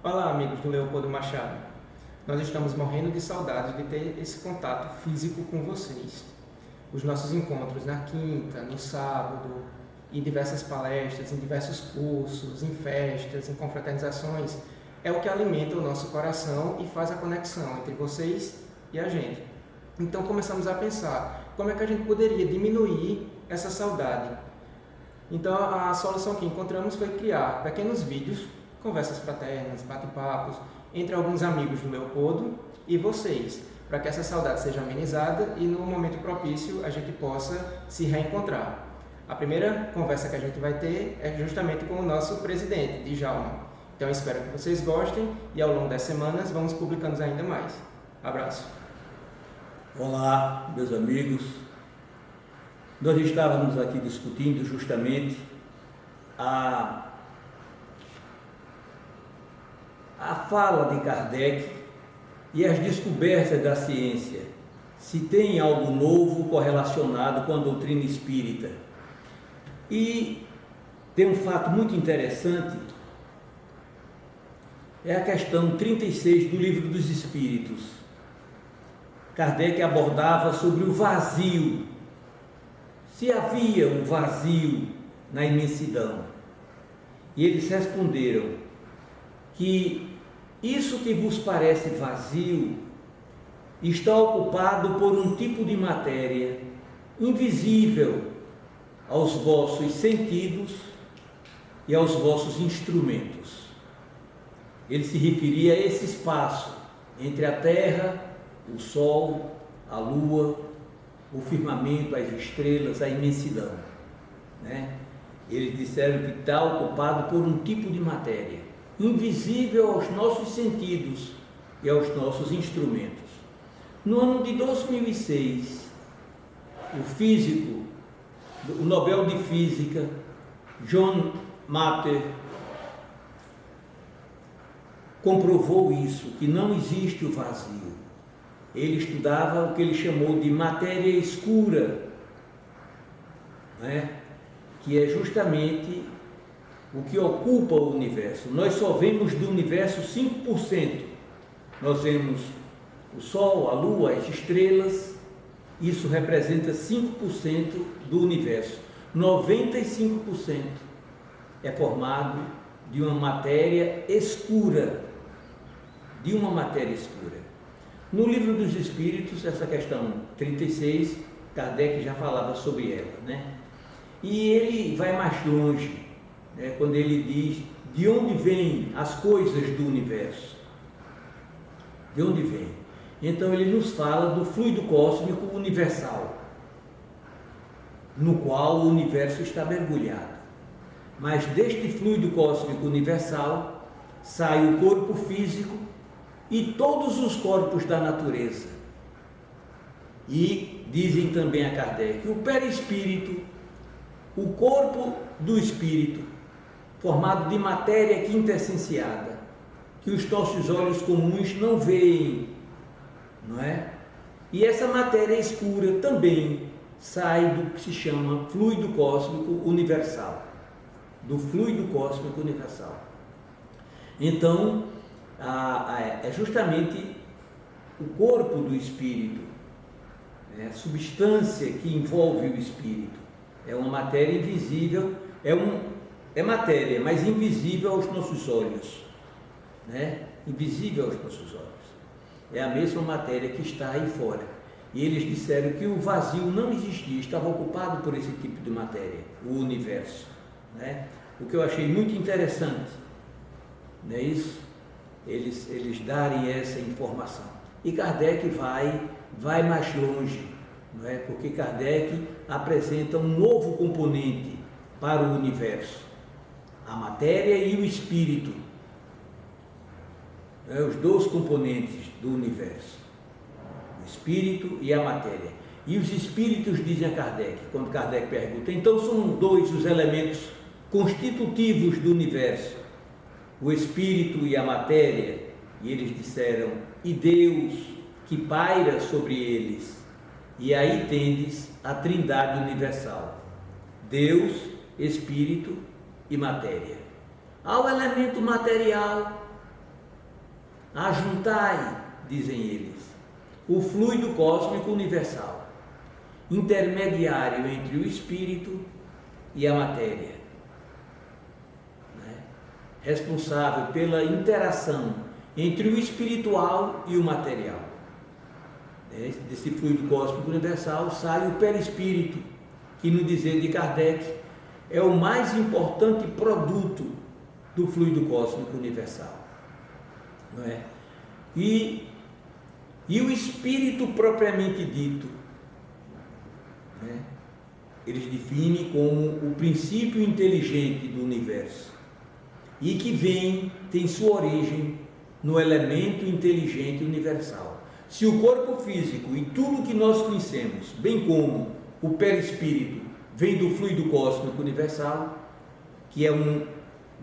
Olá, amigos do Leopoldo Machado. Nós estamos morrendo de saudades de ter esse contato físico com vocês. Os nossos encontros na quinta, no sábado, em diversas palestras, em diversos cursos, em festas, em confraternizações, é o que alimenta o nosso coração e faz a conexão entre vocês e a gente. Então começamos a pensar como é que a gente poderia diminuir essa saudade. Então a solução que encontramos foi criar pequenos vídeos, conversas fraternas, bate-papos, entre alguns amigos do Leopoldo e vocês, para que essa saudade seja amenizada e no momento propício a gente possa se reencontrar. A primeira conversa que a gente vai ter é justamente com o nosso presidente, Djalma. Então espero que vocês gostem e ao longo das semanas vamos publicando ainda mais. Abraço. Olá, meus amigos. Nós estávamos aqui discutindo justamente a fala de Kardec e as descobertas da ciência, se tem algo novo correlacionado com a doutrina espírita. E tem um fato muito interessante, é a questão 36 do Livro dos Espíritos. Kardec abordava sobre o vazio, se havia um vazio na imensidão. E eles responderam que isso que vos parece vazio está ocupado por um tipo de matéria invisível aos vossos sentidos e aos vossos instrumentos. Ele se referia a esse espaço entre a terra, o sol, a lua, o firmamento, as estrelas, a imensidão, né? Eles disseram que está ocupado por um tipo de matéria invisível aos nossos sentidos e aos nossos instrumentos. No ano de 2006, o físico, o Nobel de Física, John Mater, comprovou isso, que não existe o vazio. Ele estudava o que ele chamou de matéria escura, né? Que é justamente o que ocupa o universo. Nós só vemos do universo 5%. Nós vemos o Sol, a Lua, as estrelas. Isso representa 5% do universo. 95% é formado de uma matéria escura. De uma matéria escura. No Livro dos Espíritos, essa questão 36, Kardec já falava sobre ela, né? E ele vai mais longe, né, quando ele diz de onde vêm as coisas do universo. De onde vem? Então ele nos fala do fluido cósmico universal, no qual o universo está mergulhado. Mas deste fluido cósmico universal sai o corpo físico e todos os corpos da natureza. E dizem também a Kardec, o perispírito, o corpo do espírito, formado de matéria quintessenciada, que os nossos olhos comuns não veem, não é? E essa matéria escura também sai do que se chama fluido cósmico universal, do fluido cósmico universal. Então, é justamente o corpo do espírito, a substância que envolve o espírito, é uma matéria invisível, é matéria, mas invisível aos nossos olhos, né? Invisível aos nossos olhos. É a mesma matéria que está aí fora. E eles disseram que o vazio não existia, estava ocupado por esse tipo de matéria, o universo, né? O que eu achei muito interessante, não é isso? Eles darem essa informação. E Kardec vai mais longe, não é? Porque Kardec apresenta um novo componente para o universo, a matéria e o espírito, né? Os dois componentes do universo, o espírito e a matéria. E os espíritos, dizem a Kardec, quando Kardec pergunta, então são dois os elementos constitutivos do universo, o espírito e a matéria. E eles disseram, e Deus que paira sobre eles. E aí tendes a trindade universal, Deus, espírito e matéria. Ao elemento material, Ajuntai, dizem eles, o fluido cósmico universal, intermediário entre o espírito e a matéria, né? Responsável pela interação entre o espiritual e o material. Desse fluido cósmico universal sai o perispírito, que, no dizer de Kardec, é o mais importante produto do fluido cósmico universal, não é? E o espírito propriamente dito, né? Eles definem como o princípio inteligente do universo e que tem sua origem no elemento inteligente universal. Se o corpo físico e tudo que nós conhecemos, bem como o perispírito, vem do fluido cósmico universal, que é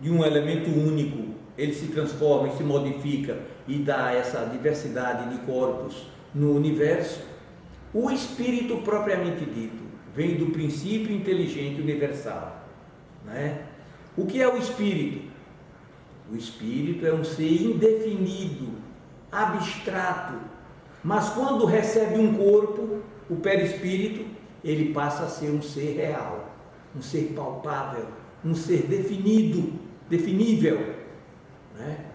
de um elemento único, ele se transforma e se modifica e dá essa diversidade de corpos no universo, o espírito propriamente dito vem do princípio inteligente universal, né? O que é o espírito? O espírito é um ser indefinido, abstrato, mas quando recebe um corpo, o perispírito, ele passa a ser um ser real, um ser palpável, um ser definível, né?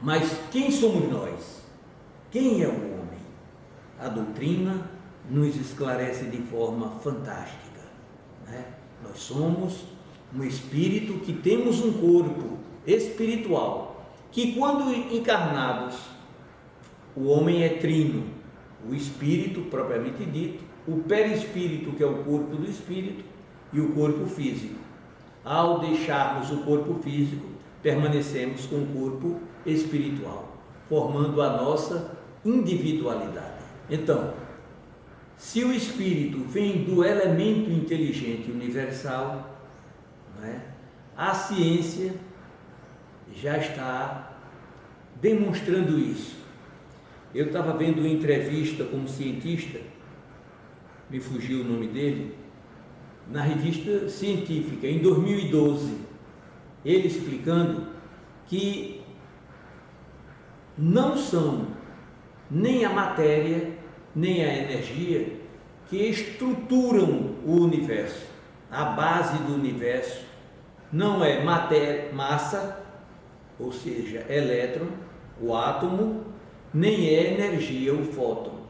Mas quem somos nós? Quem é o homem? A doutrina nos esclarece de forma fantástica, né? Nós somos um espírito que temos um corpo espiritual, que quando encarnados, o homem é trino, o espírito propriamente dito, o perispírito, que é o corpo do espírito, e o corpo físico. Ao deixarmos o corpo físico, permanecemos com o corpo espiritual, formando a nossa individualidade. Então, se o espírito vem do elemento inteligente universal, né, a ciência já está demonstrando isso. Eu estava vendo uma entrevista com um cientista, me fugiu o nome dele, na revista científica, em 2012, ele explicando que não são nem a matéria, nem a energia que estruturam o universo. A base do universo não é matéria, massa, ou seja, elétron, o átomo, nem é energia, o fóton.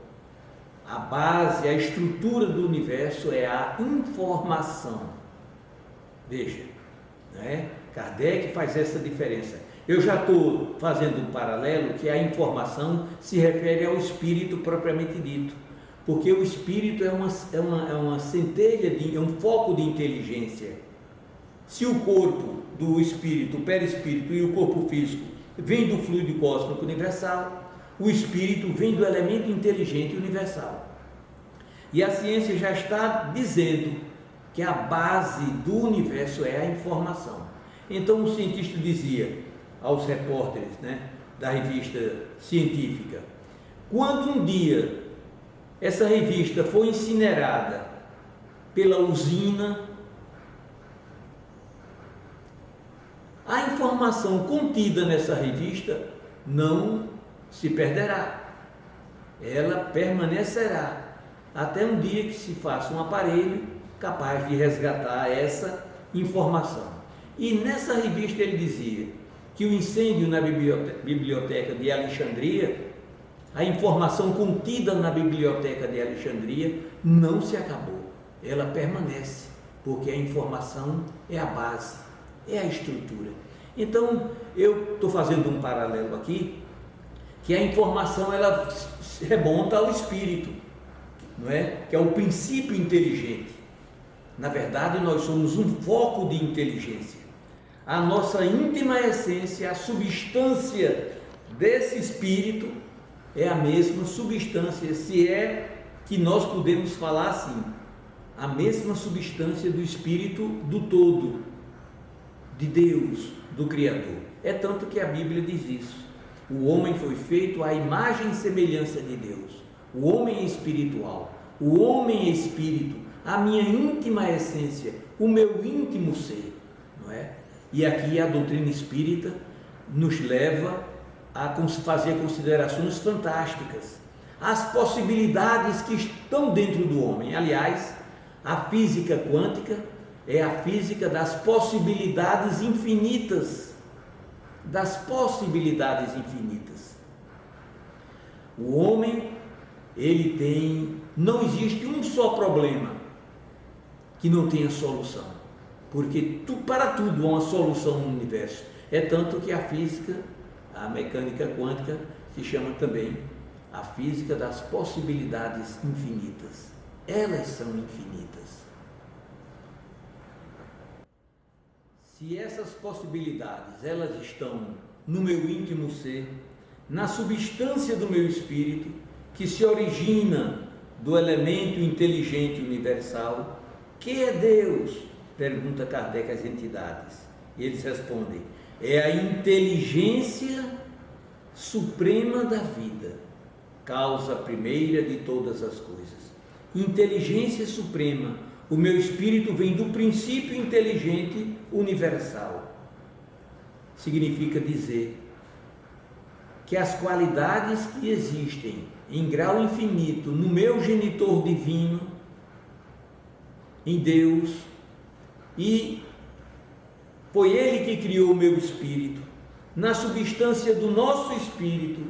A base, a estrutura do universo é a informação. Veja, né? Kardec faz essa diferença. Eu já estou fazendo um paralelo que a informação se refere ao espírito propriamente dito, porque o espírito é uma centelha, é um foco de inteligência. Se o corpo do espírito, o perispírito e o corpo físico vem do fluido cósmico universal, o espírito vem do elemento inteligente universal. E a ciência já está dizendo que a base do universo é a informação. Então o cientista dizia aos repórteres, né, da revista científica, quando um dia essa revista for incinerada pela usina, a informação contida nessa revista não se perderá, ela permanecerá até um dia que se faça um aparelho capaz de resgatar essa informação. E nessa revista ele dizia que o incêndio na biblioteca de Alexandria, a informação contida na biblioteca de Alexandria não se acabou, ela permanece, porque a informação é a base, é a estrutura. Então eu estou fazendo um paralelo aqui, que a informação ela remonta ao espírito, não é? Que é o princípio inteligente. Na verdade, nós somos um foco de inteligência. A nossa íntima essência, a substância desse espírito é a mesma substância, se é que nós podemos falar assim, a mesma substância do espírito do todo, de Deus, do Criador. É tanto que a Bíblia diz isso. O homem foi feito à imagem e semelhança de Deus. O homem é espiritual, o homem é espírito, a minha íntima essência, o meu íntimo ser, não é? E aqui a doutrina espírita nos leva a fazer considerações fantásticas, as possibilidades que estão dentro do homem. Aliás, a física quântica é a física das possibilidades infinitas, das possibilidades infinitas. O homem, não existe um só problema que não tenha solução, porque para tudo há uma solução no universo. É tanto que a física, a mecânica quântica, se chama também a física das possibilidades infinitas. Elas são infinitas. Se essas possibilidades, elas estão no meu íntimo ser, na substância do meu espírito, que se origina do elemento inteligente universal, que é Deus? Pergunta Kardec às entidades. E eles respondem: é a inteligência suprema da vida, causa primeira de todas as coisas. Inteligência suprema. O meu espírito vem do princípio inteligente universal. Significa dizer que as qualidades que existem em grau infinito no meu genitor divino, em Deus, e foi Ele que criou o meu espírito, na substância do nosso espírito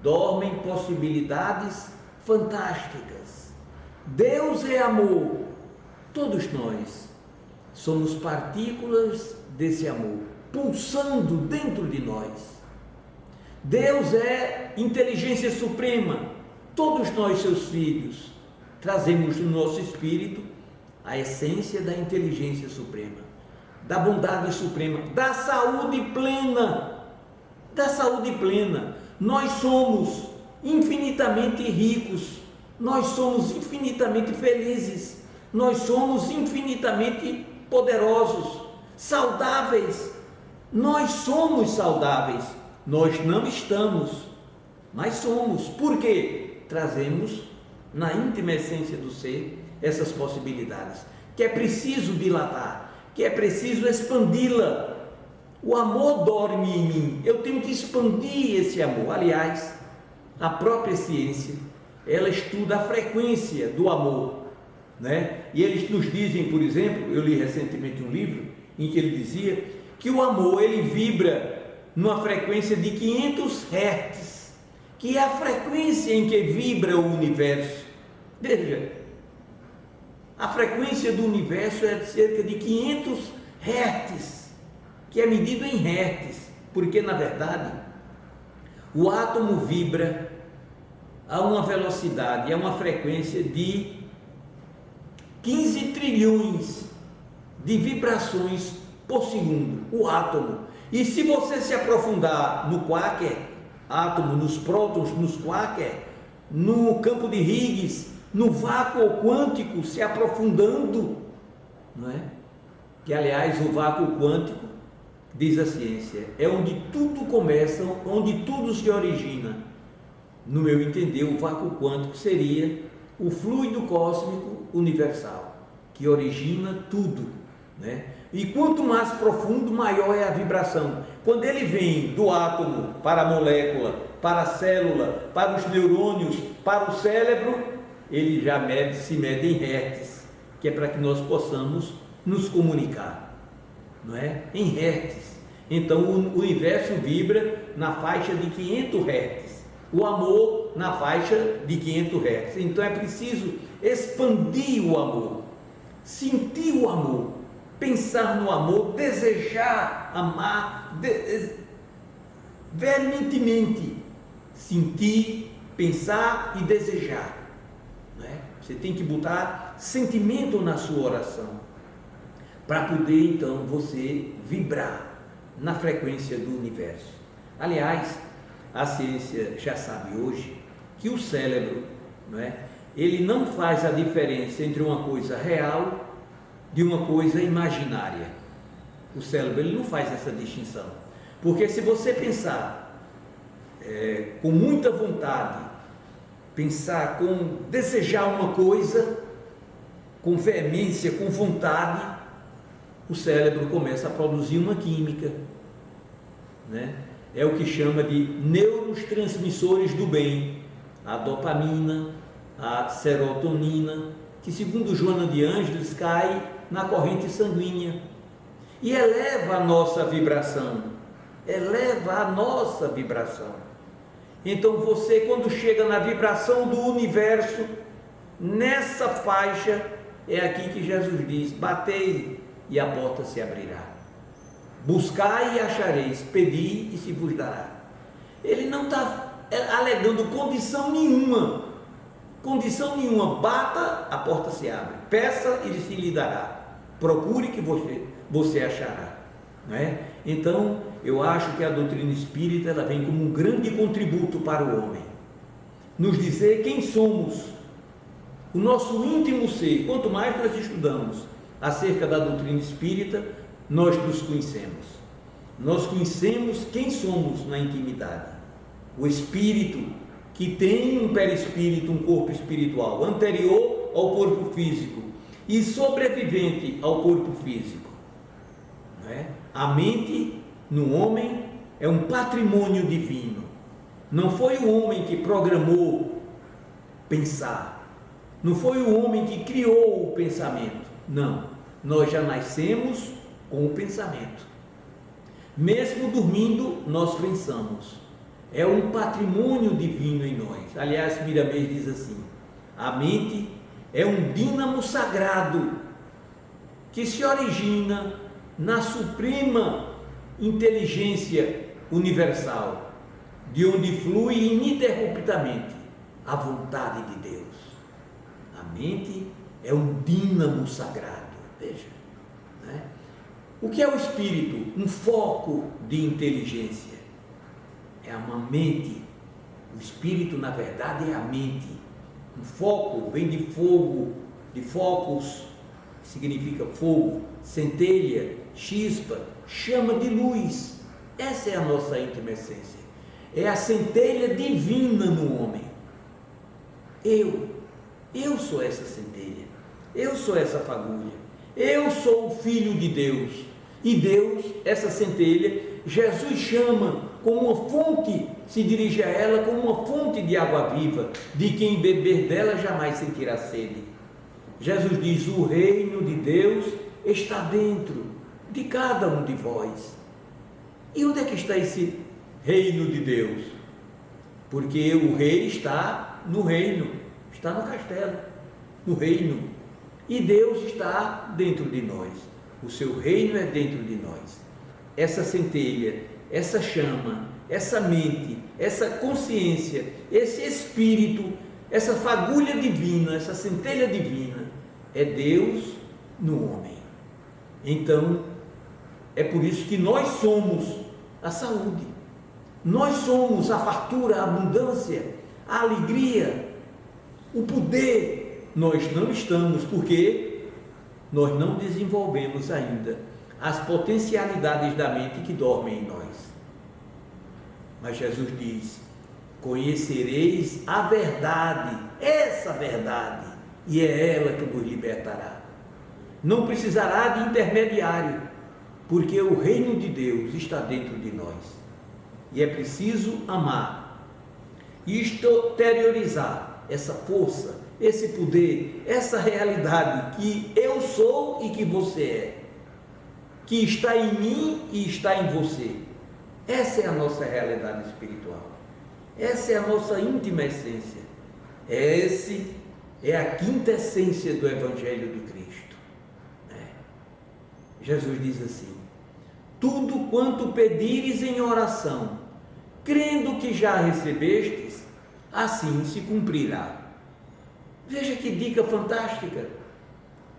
dormem possibilidades fantásticas. Deus é amor. Todos nós somos partículas desse amor, pulsando dentro de nós. Deus é inteligência suprema. Todos nós, seus filhos, trazemos no nosso espírito a essência da inteligência suprema, da bondade suprema, da saúde plena. Da saúde plena. Nós somos infinitamente ricos, nós somos infinitamente felizes, nós somos infinitamente poderosos, saudáveis. Nós somos saudáveis, nós não estamos, mas somos. Por quê? Trazemos na íntima essência do ser essas possibilidades, que é preciso dilatar, que é preciso expandi-la. O amor dorme em mim, eu tenho que expandir esse amor. Aliás, a própria ciência, ela estuda a frequência do amor, né? E eles nos dizem, por exemplo, eu li recentemente um livro em que ele dizia que o amor, ele vibra numa frequência de 500 Hz, que é a frequência em que vibra o universo. Veja, a frequência do universo é de cerca de 500 Hz, que é medido em Hertz, porque na verdade o átomo vibra a uma velocidade, a uma frequência de 15 trilhões de vibrações por segundo, o átomo. E se você se aprofundar no Quaker, átomo, nos prótons, nos Quaker, no campo de Higgs, no vácuo quântico, se aprofundando, não é? Que aliás o vácuo quântico, diz a ciência, é onde tudo começa, onde tudo se origina. No meu entender, o vácuo quântico seria o fluido cósmico universal, que origina tudo, né? E quanto mais profundo, maior é a vibração. Quando ele vem do átomo para a molécula, para a célula, para os neurônios, para o cérebro, ele já se mede em hertz, que é para que nós possamos nos comunicar, não é? Em hertz. Então o universo vibra na faixa de 500 hertz, o amor na faixa de 500 hertz. Então é preciso expandir o amor, sentir o amor, pensar no amor, desejar amar veementemente, sentir, pensar e desejar, não é? Você tem que botar sentimento na sua oração para poder então você vibrar na frequência do universo. Aliás, a ciência já sabe hoje que o cérebro, não é? Ele não faz a diferença entre uma coisa real de uma coisa imaginária. O cérebro, ele não faz essa distinção, porque se você pensar com muita vontade, desejar uma coisa com veemência, com vontade, o cérebro começa a produzir uma química, né? é o que chama de neurotransmissores do bem, a dopamina, a serotonina, que segundo Joana de Ângeles cai na corrente sanguínea e eleva a nossa vibração, Então você, quando chega na vibração do universo, nessa faixa, é aqui que Jesus diz: batei e a porta se abrirá, buscai e achareis, pedi e se vos dará. Ele não está alegando condição nenhuma, bata, a porta se abre, peça e se lhe dará, procure que você achará, não é? Então, eu acho que a doutrina espírita ela vem como um grande contributo para o homem, nos dizer quem somos, o nosso íntimo ser. Quanto mais nós estudamos acerca da doutrina espírita, nós nos conhecemos quem somos na intimidade. O espírito que tem um perispírito, um corpo espiritual anterior ao corpo físico e sobrevivente ao corpo físico, não é? A mente no homem é um patrimônio divino. Não foi o homem que programou pensar, não foi o homem que criou o pensamento, não, nós já nascemos com o pensamento. Mesmo dormindo, nós pensamos. É um patrimônio divino em nós. Aliás, Miramês diz assim: a mente é um dínamo sagrado que se origina na suprema inteligência universal, de onde flui ininterruptamente a vontade de Deus. A mente é um dínamo sagrado. Veja, né? O que é o espírito? Um foco de inteligência. É uma mente. O espírito, na verdade, é a mente. Um foco vem de fogo, de focos, que significa fogo, centelha, chispa, chama de luz. Essa é a nossa íntima essência. É a centelha divina no homem. Eu sou essa centelha. Eu sou essa fagulha. Eu sou o Filho de Deus. E Deus, essa centelha, Jesus chama como uma fonte, se dirige a ela como uma fonte de água viva, de quem beber dela jamais sentirá sede. Jesus diz: o reino de Deus está dentro de cada um de vós. E onde é que está esse reino de Deus? Porque o rei está no reino, está no castelo, no reino, e Deus está dentro de nós. O seu reino é dentro de nós. Essa centelha, essa chama, essa mente, essa consciência, esse espírito, essa fagulha divina, essa centelha divina, é Deus no homem. Então, é por isso que nós somos a saúde, nós somos a fartura, a abundância, a alegria, o poder. Nós não estamos, porque nós não desenvolvemos ainda as potencialidades da mente que dormem em nós. Mas Jesus diz: conhecereis a verdade, essa verdade, e é ela que vos libertará. Não precisará de intermediário, porque o reino de Deus está dentro de nós. E é preciso amar, exteriorizar essa força, esse poder, essa realidade que eu sou e que você é, que está em mim e está em você. Essa é a nossa realidade espiritual. Essa é a nossa íntima essência. Essa é a quinta essência do Evangelho de Cristo. Jesus diz assim: tudo quanto pedires em oração, crendo que já recebestes, assim se cumprirá. Veja que dica fantástica.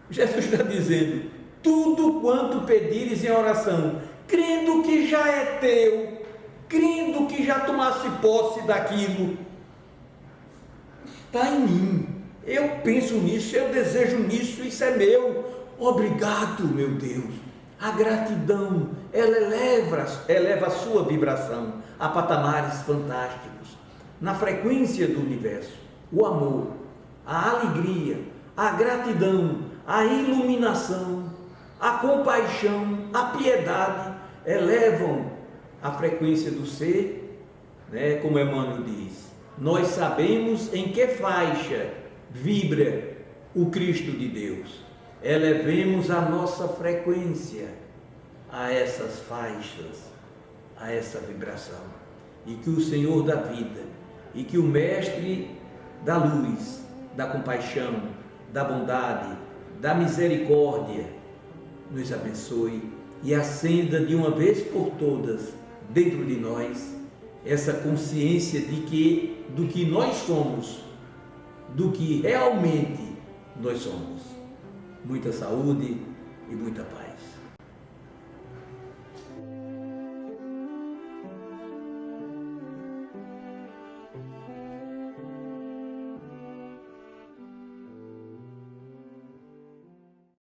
Jesus está dizendo: tudo quanto pedires em oração, crendo que já é teu, crendo que já tomasse posse daquilo, está em mim. Eu penso nisso, eu desejo nisso, isso é meu. Obrigado, meu Deus. A gratidão, ela eleva a sua vibração a patamares fantásticos, na frequência do universo. O amor, a alegria, a gratidão, a iluminação, a compaixão, a piedade elevam a frequência do ser, né? Como Emmanuel diz, nós sabemos em que faixa vibra o Cristo de Deus. Elevemos a nossa frequência a essas faixas, a essa vibração, e que o Senhor da vida, e que o Mestre da luz, da compaixão, da bondade, da misericórdia, nos abençoe e acenda de uma vez por todas dentro de nós essa consciência do que nós somos, do que realmente nós somos. Muita saúde e muita paz.